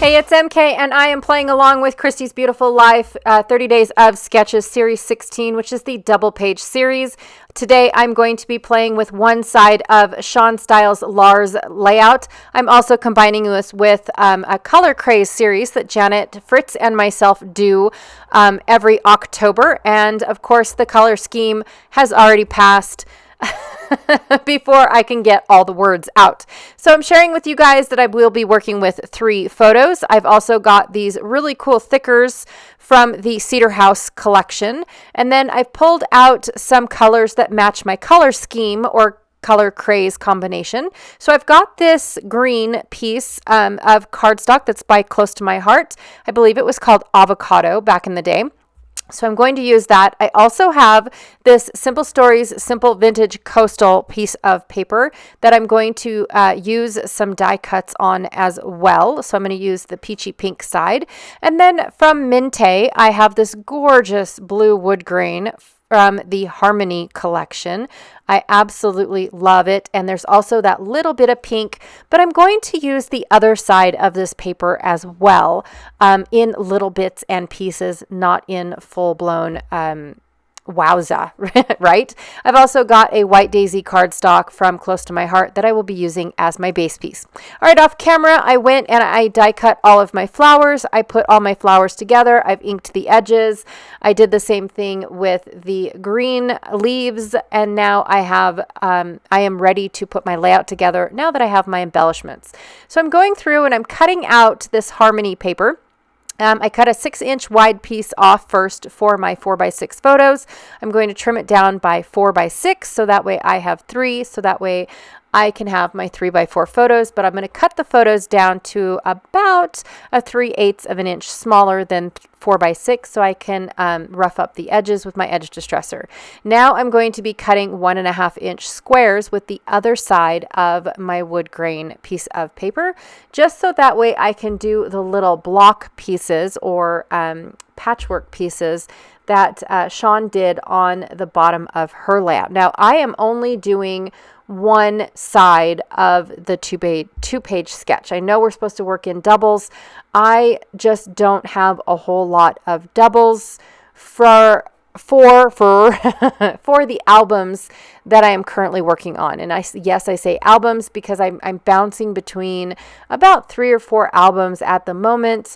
Hey, it's MK, and I am playing along with Christy's Beautiful Life 30 Days of Sketches Series 16, which is the double page series. Today, I'm going to be playing with one side of Shawn Stiles Lahr's layout. I'm also combining this with a color craze series that Janet, Fritz, and myself do every October. And of course, the color scheme has already passed before I can get all the words out. So I'm sharing with you guys that I will be working with 3 photos. I've also got these really cool thickers from the Cedar House collection. And then I've pulled out some colors that match my color scheme or color craze combination. So I've got this green piece of cardstock that's by Close to My Heart. I believe it was called Avocado back in the day. So I'm going to use that. I also have this Simple Stories Simple Vintage Coastal piece of paper that I'm going to use some die cuts on as well. So I'm going to use the peachy pink side. And then from Minte, I have this gorgeous blue wood grain from the Harmony collection. I absolutely love it. And there's also that little bit of pink, but I'm going to use the other side of this paper as well in little bits and pieces, not in full-blown wowza, right? I've also got a White Daisy cardstock from Close to My Heart that I will be using as my base piece. All right, off camera, I went and I die cut all of my flowers. I put all my flowers together. I've inked the edges. I did the same thing with the green leaves, and now I am ready to put my layout together now that I have my embellishments. So I'm going through and I'm cutting out this Harmony paper. I cut a 6-inch wide piece off first for my 4x6 photos. I'm going to trim it down by 4x6 so that way I have 3, so that way I can have my 3x4 photos, but I'm going to cut the photos down to about a 3/8 of an inch smaller than 4x6 so I can rough up the edges with my edge distresser. Now I'm going to be cutting 1.5-inch squares with the other side of my wood grain piece of paper, just so that way I can do the little block pieces or patchwork pieces that Shawn did on the bottom of her layout. Now I am only doing one side of the two-page sketch. I know we're supposed to work in doubles. I just don't have a whole lot of doubles for the albums that I am currently working on. And I say albums because I'm bouncing between about 3 or 4 albums at the moment.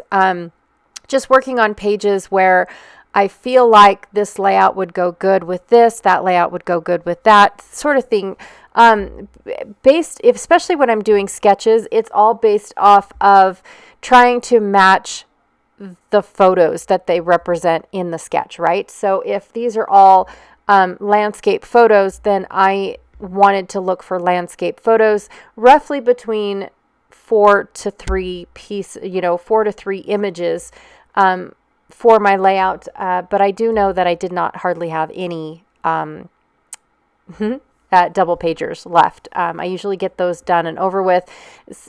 Just working on pages where I feel like this layout would go good with this, that layout would go good with that sort of thing. Especially when I'm doing sketches, it's all based off of trying to match the photos that they represent in the sketch, right? So if these are all landscape photos, then I wanted to look for landscape photos roughly between 4 to 3 images for my layout. But I do know that I did not hardly have any double pagers left. I usually get those done and over with.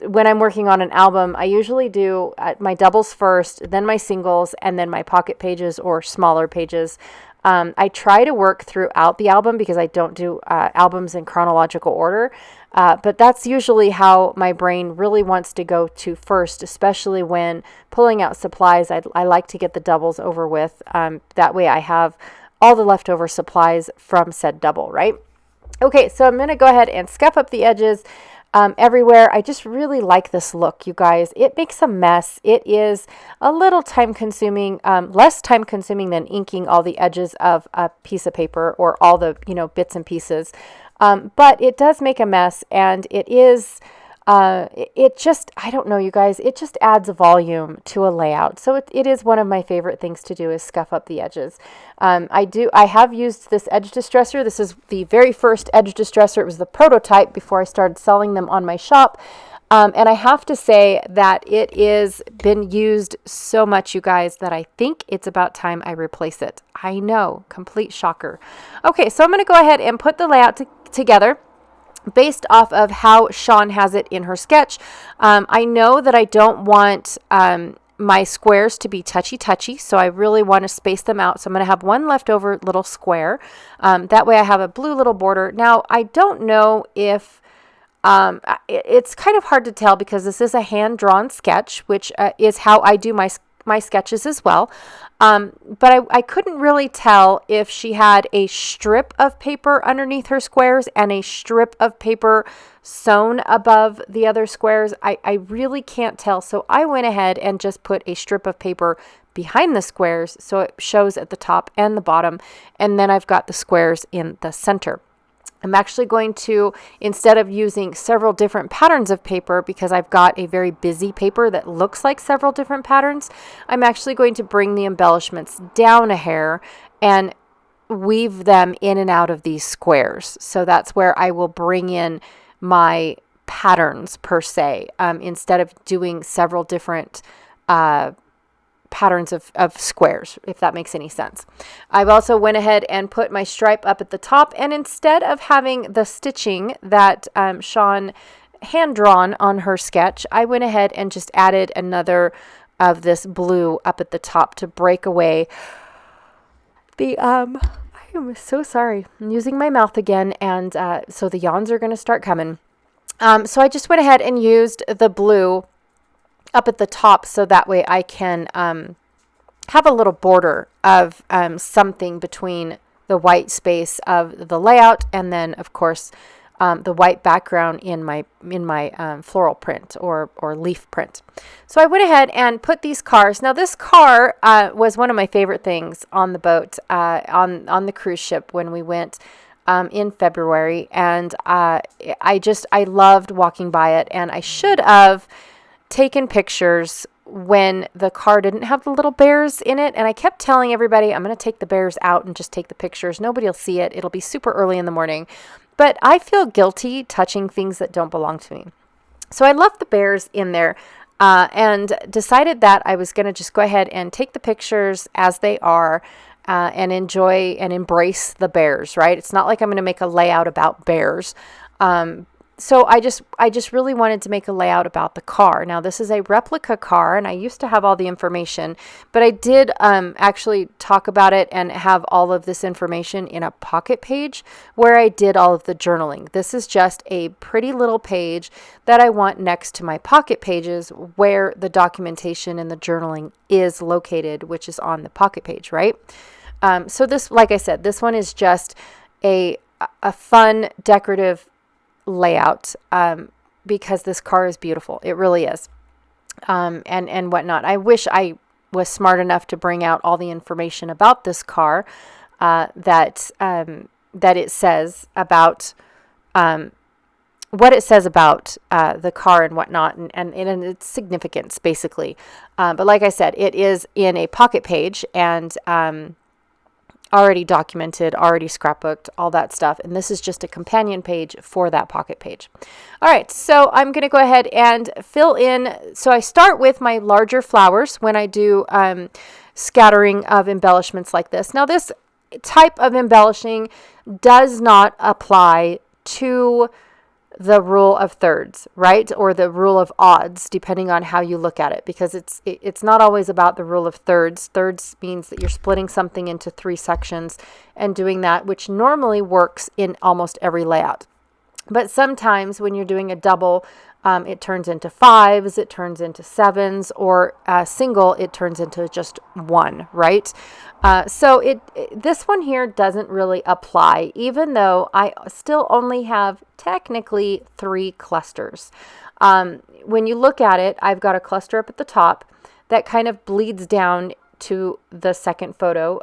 When I'm working on an album, I usually do my doubles first, then my singles, and then my pocket pages or smaller pages. I try to work throughout the album because I don't do albums in chronological order, but that's usually how my brain really wants to go to first, especially when pulling out supplies. I like to get the doubles over with. That way I have all the leftover supplies from said double, right? Okay, so I'm going to go ahead and scuff up the edges everywhere. I just really like this look, you guys. It makes a mess. It is a little time-consuming, less time-consuming than inking all the edges of a piece of paper or all the, bits and pieces. But it does make a mess, and it is... I don't know, you guys, it just adds a volume to a layout. So it is one of my favorite things to do is scuff up the edges. I have used this edge distresser. This is the very first edge distresser. It was the prototype before I started selling them on my shop. And I have to say that it is been used so much, you guys, that I think it's about time I replace it. I know, complete shocker. Okay, so I'm going to go ahead and put the layout together based off of how Shawn has it in her sketch. I know that I don't want my squares to be touchy, so I really want to space them out. So I'm going to have one leftover little square. That way I have a blue little border. Now, I don't know if It's kind of hard to tell because this is a hand-drawn sketch, which is how I do my sketches as well. But I couldn't really tell if she had a strip of paper underneath her squares and a strip of paper sewn above the other squares. I really can't tell. So I went ahead and just put a strip of paper behind the squares so it shows at the top and the bottom. And then I've got the squares in the center. I'm actually going to, instead of using several different patterns of paper, because I've got a very busy paper that looks like several different patterns, I'm actually going to bring the embellishments down a hair and weave them in and out of these squares. So that's where I will bring in my patterns per se, instead of doing several different patterns of squares, if that makes any sense. I've also went ahead and put my stripe up at the top, and instead of having the stitching that Shawn hand drawn on her sketch, I went ahead and just added another of this blue up at the top to break away the I am so sorry. I'm using my mouth again, and so the yawns are going to start coming. So I just went ahead and used the blue up at the top so that way I can have a little border of something between the white space of the layout and then of course the white background in my floral print or leaf print. So I went ahead and put these cars. Now this car was one of my favorite things on the boat on the cruise ship when we went in February, and I loved walking by it, and I should have taken pictures when the car didn't have the little bears in it. And I kept telling everybody, I'm going to take the bears out and just take the pictures. Nobody will see it. It'll be super early in the morning. But I feel guilty touching things that don't belong to me. So I left the bears in there and decided that I was going to just go ahead and take the pictures as they are and enjoy and embrace the bears, right? It's not like I'm going to make a layout about bears. So I just really wanted to make a layout about the car. Now this is a replica car, and I used to have all the information, but I did actually talk about it and have all of this information in a pocket page where I did all of the journaling. This is just a pretty little page that I want next to my pocket pages where the documentation and the journaling is located, which is on the pocket page, right? So this, like I said, this one is just a fun decorative layout because this car is beautiful. It really is. And whatnot. I wish I was smart enough to bring out all the information about this car that it says about what it says about the car and whatnot and its significance, basically. But like I said, it is in a pocket page and already documented, already scrapbooked, all that stuff. And this is just a companion page for that pocket page. All right, so I'm going to go ahead and fill in. So I start with my larger flowers when I do scattering of embellishments like this. Now this type of embellishing does not apply to the rule of thirds, right? Or the rule of odds, depending on how you look at it, because it's not always about the rule of thirds. Thirds means that you're splitting something into 3 sections and doing that, which normally works in almost every layout. But sometimes when you're doing a double, it turns into 5s, it turns into 7s, or single, it turns into just 1, right? So this one here doesn't really apply, even though I still only have technically 3 clusters. When you look at it, I've got a cluster up at the top that kind of bleeds down to the second photo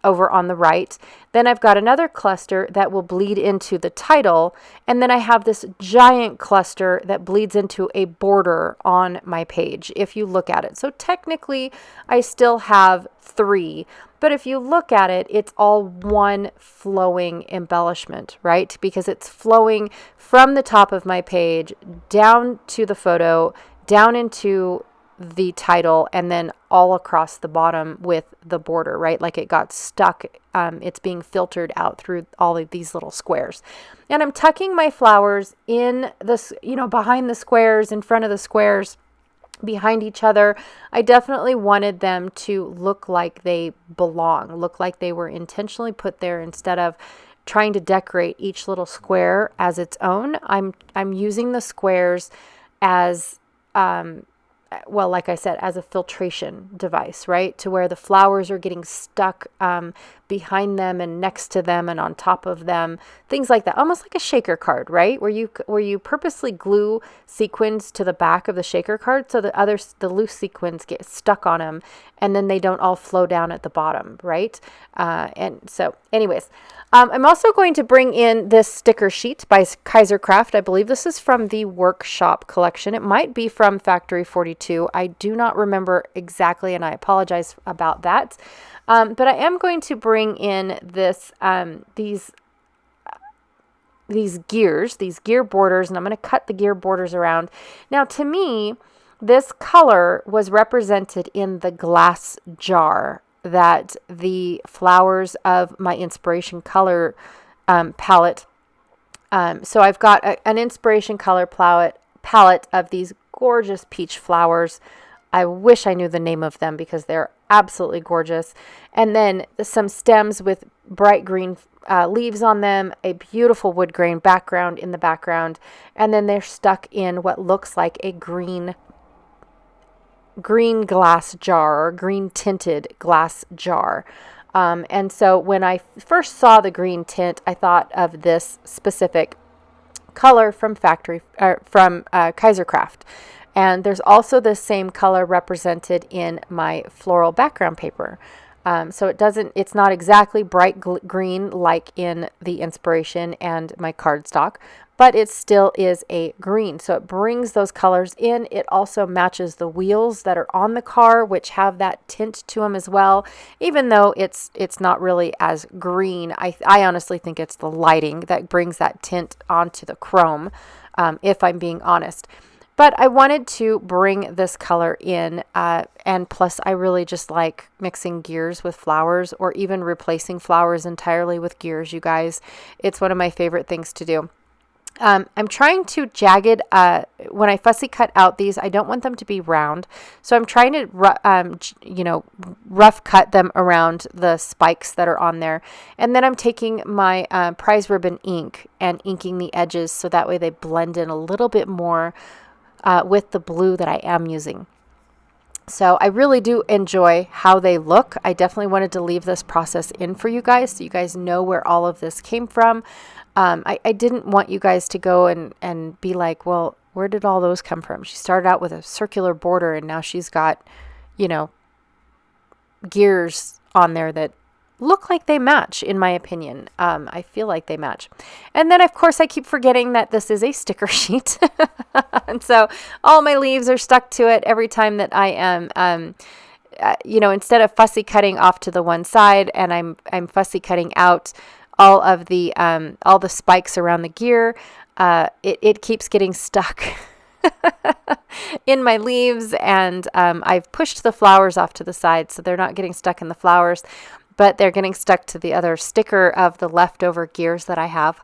over on the right. Then I've got another cluster that will bleed into the title. And then I have this giant cluster that bleeds into a border on my page, if you look at it. So technically, I still have 3. But if you look at it, it's all one flowing embellishment, right? Because it's flowing from the top of my page down to the photo, down into the title, and then all across the bottom with the border, right? Like it got stuck. It's being filtered out through all of these little squares. And I'm tucking my flowers in this, behind the squares, in front of the squares, behind each other. I definitely wanted them to look like they belong, look like they were intentionally put there instead of trying to decorate each little square as its own. I'm using the squares as well, like I said, as a filtration device, right? To where the flowers are getting stuck behind them and next to them and on top of them, things like that. Almost like a shaker card, right? Where you purposely glue sequins to the back of the shaker card so the loose sequins get stuck on them and then they don't all flow down at the bottom, right? And so anyways, I'm also going to bring in this sticker sheet by Kaiser Craft. I believe this is from the Workshop collection. It might be from Factory 42. I do not remember exactly, and I apologize about that. But I am going to bring in these gear borders, and I'm going to cut the gear borders around. Now, to me, this color was represented in the glass jar that the flowers of my inspiration color palette. So I've got an inspiration color palette of these gorgeous peach flowers. I wish I knew the name of them because they're absolutely gorgeous. And then some stems with bright green leaves on them, a beautiful wood grain background in the background, and then they're stuck in what looks like a green glass jar or green tinted glass jar. And so when I first saw the green tint, I thought of this specific color from Kaiser Craft. And there's also the same color represented in my floral background paper. So it's not exactly bright green like in the inspiration and my cardstock, but it still is a green. So it brings those colors in. It also matches the wheels that are on the car, which have that tint to them as well. Even though it's not really as green, I honestly think it's the lighting that brings that tint onto the chrome, if I'm being honest. But I wanted to bring this color in, and plus I really just like mixing gears with flowers or even replacing flowers entirely with gears, you guys. It's one of my favorite things to do. I'm trying to jagged, when I fussy cut out these, I don't want them to be round. So I'm trying to, rough cut them around the spikes that are on there. And then I'm taking my prize ribbon ink and inking the edges so that way they blend in a little bit more with the blue that I am using. So I really do enjoy how they look. I definitely wanted to leave this process in for you guys so you guys know where all of this came from. I didn't want you guys to go and be like, well, where did all those come from? She started out with a circular border and now she's got, gears on there that look like they match, in my opinion. I feel like they match. And then, of course, I keep forgetting that this is a sticker sheet. And so all my leaves are stuck to it every time that I am, instead of fussy cutting off to the one side and I'm fussy cutting out all the spikes around the gear, it keeps getting stuck in my leaves, and I've pushed the flowers off to the side so they're not getting stuck in the flowers, but they're getting stuck to the other sticker of the leftover gears that I have.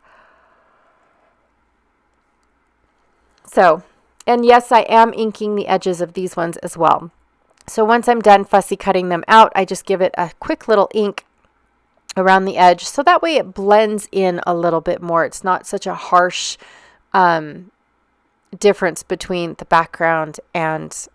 So, and yes, I am inking the edges of these ones as well. So once I'm done fussy cutting them out, I just give it a quick little ink around the edge so that way it blends in a little bit more. It's not such a harsh difference between the background and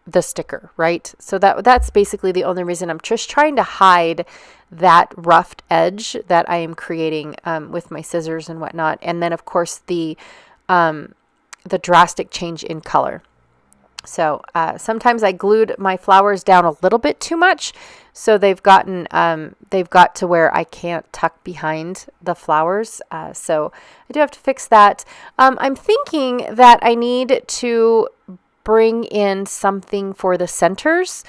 the sticker, right? So that's basically the only reason. I'm just trying to hide that roughed edge that I am creating with my scissors and whatnot. And then of course the drastic change in color. So sometimes I glued my flowers down a little bit too much, so they've got to where I can't tuck behind the flowers. So I do have to fix that. I'm thinking that I need to bring in something for the centers,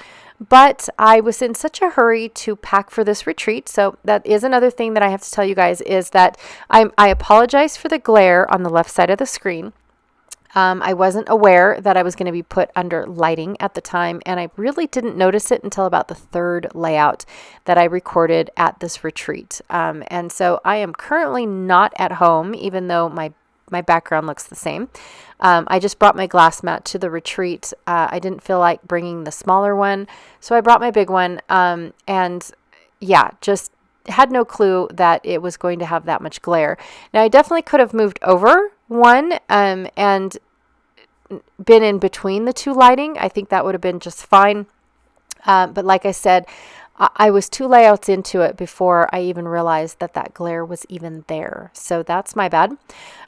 but I was in such a hurry to pack for this retreat. So that is another thing that I have to tell you guys is that I apologize for the glare on the left side of the screen. I wasn't aware that I was going to be put under lighting at the time, and I really didn't notice it until about the third layout that I recorded at this retreat. And so I am currently not at home, even though my background looks the same. I just brought my glass mat to the retreat. I didn't feel like bringing the smaller one, so I brought my big one. And yeah, just had no clue that it was going to have that much glare. Now, I definitely could have moved over one and been in between the two lighting. I think that would have been just fine. But like I said, I was 2 layouts into it before I even realized that that glare was even there. So that's my bad.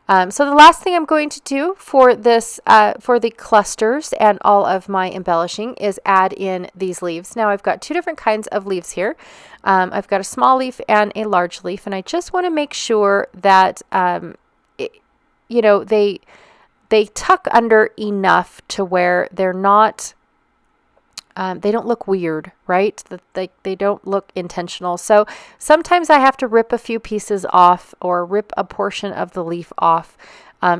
So the last thing I'm going to do for this, for the clusters and all of my embellishing, is add in these leaves. Now I've got 2 different kinds of leaves here. I've got a small leaf and a large leaf, and I just want to make sure that, they tuck under enough to where they're not, they don't look weird, right? They don't look intentional. So sometimes I have to rip a few pieces off or rip a portion of the leaf off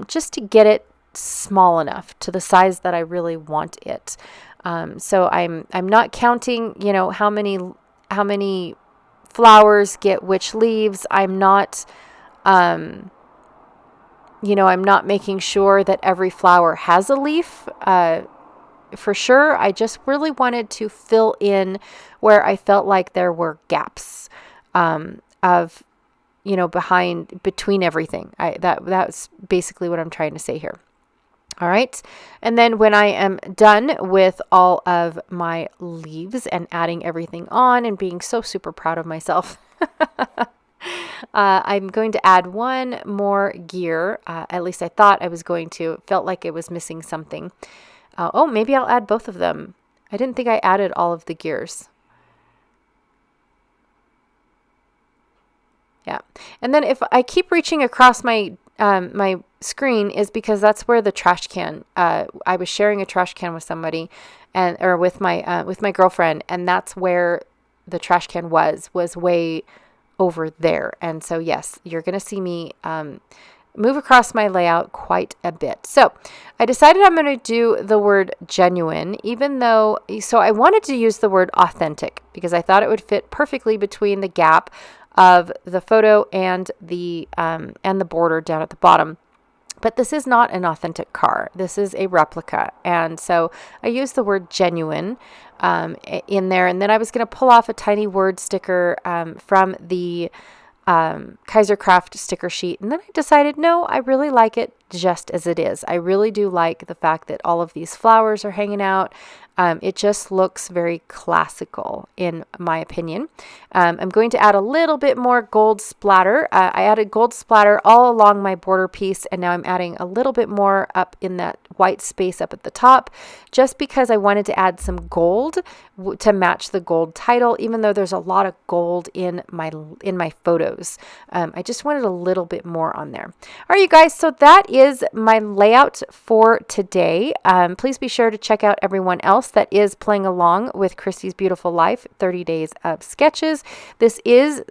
just to get it small enough to the size that I really want it. So I'm not counting, how many flowers get which leaves. I'm not, I'm not making sure that every flower has a leaf. For sure, I just really wanted to fill in where I felt like there were gaps between everything. That's basically what I'm trying to say here. All right. And then when I am done with all of my leaves and adding everything on and being so super proud of myself, I'm going to add one more gear. At least I thought I was going to. It felt like it was missing something. Maybe I'll add both of them. I didn't think I added all of the gears. Yeah. And then if I keep reaching across my my screen is because that's where the trash can, I was sharing a trash can with somebody or with my girlfriend, and that's where the trash can was way over there. And so, yes, you're going to see me move across my layout quite a bit. So I decided I'm going to do the word genuine, so I wanted to use the word authentic because I thought it would fit perfectly between the gap of the photo and the border down at the bottom. But this is not an authentic car. This is a replica. And so I used the word genuine in there. And then I was going to pull off a tiny word sticker from the Kaisercraft sticker sheet. And then I decided, no, I really like it just as it is. I really do like the fact that all of these flowers are hanging out. It just looks very classical, in my opinion. I'm going to add a little bit more gold splatter. I added gold splatter all along my border piece, and now I'm adding a little bit more up in that white space up at the top, just because I wanted to add some gold to match the gold title, even though there's a lot of gold in my photos. I just wanted a little bit more on there. All right, you guys, so that is my layout for today. Please be sure to check out everyone else that is playing along with Christy's Beautiful Life, 30 Days of Sketches. This is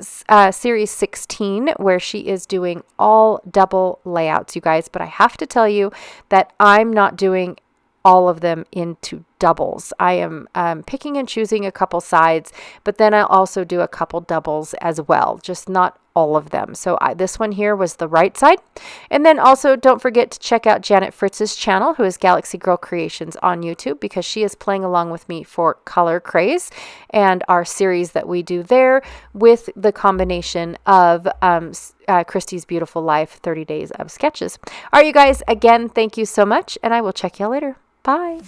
Series 16, where she is doing all double layouts, you guys. But I have to tell you that I'm not doing all of them into doubles. I am picking and choosing a couple sides, but then I'll also do a couple doubles as well, just not all of them. So this one here was the right side. And then also don't forget to check out Janet Fritz's channel, who is Galaxy Girl Creations on YouTube, because she is playing along with me for Color Craze and our series that we do there with the combination of Christy's Beautiful Life, 30 Days of Sketches. All right, you guys, again, thank you so much, and I will check y'all later. Bye.